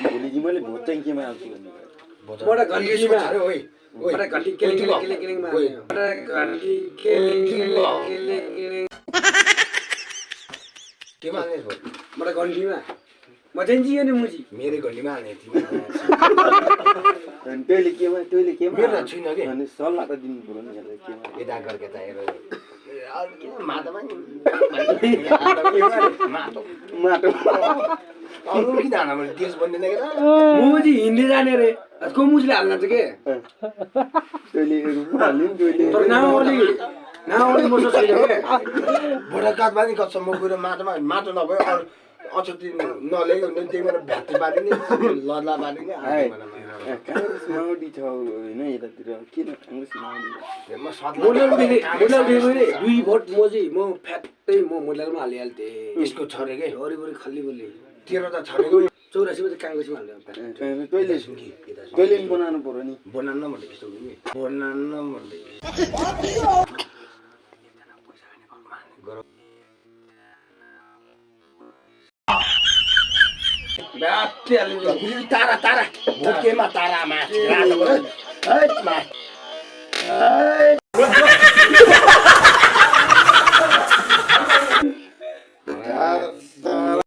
भोलि चाहिँ मैले भोट चाहिँ केमा हाल्छु भन्ने बडा घन्टीमा ओइ बडा घन्टी केले मा बडा घन्टी केले केमा हाल्ने भोट बडा घन्टीमा म चाहिँ जियो नि मुजी मेरो घन्टीमा हाल्ने थिएँ अनि तैँले केमा मेरो छैन के अनि सल्लाह त दिनु पर्यो नि केमा यता गर्के त हेर माटोमा नि माटो अरू किन हाल्न मैले देश बन्दैन के मुजी हिन्दी जाने रे को मुजीले हाल्न चाहिँ के तैँले रुपमा हाल्यो नि तैँले तर नाउली म सोच्छु के भोटा काठमा नि कच्छ म गएर माटो नभए अरू अचोटि नल्याएको भने त्यही भएर भ्याटी बाँधिने लड्ला बाँधिने काङ्ग्रेस माओवादी छ होइन यतातिर किन काङ्ग्रेस माओवादी म सत्ला मोडलले 2 भोट मोजी म फ्याट्टै म मोडलमा हालिहाल्थेँ यसको छोरे के वरिपरि खल्ली बोली तेरो त छोरेको 84 मा चाहिँ काङ्ग्रेसमा हाल्यो तैँले नि बनाउनु पर्यो नि बनाउन भन्दै यस्तो बनाउन भन्दै तारा तारा भोट केमा तारामा रातो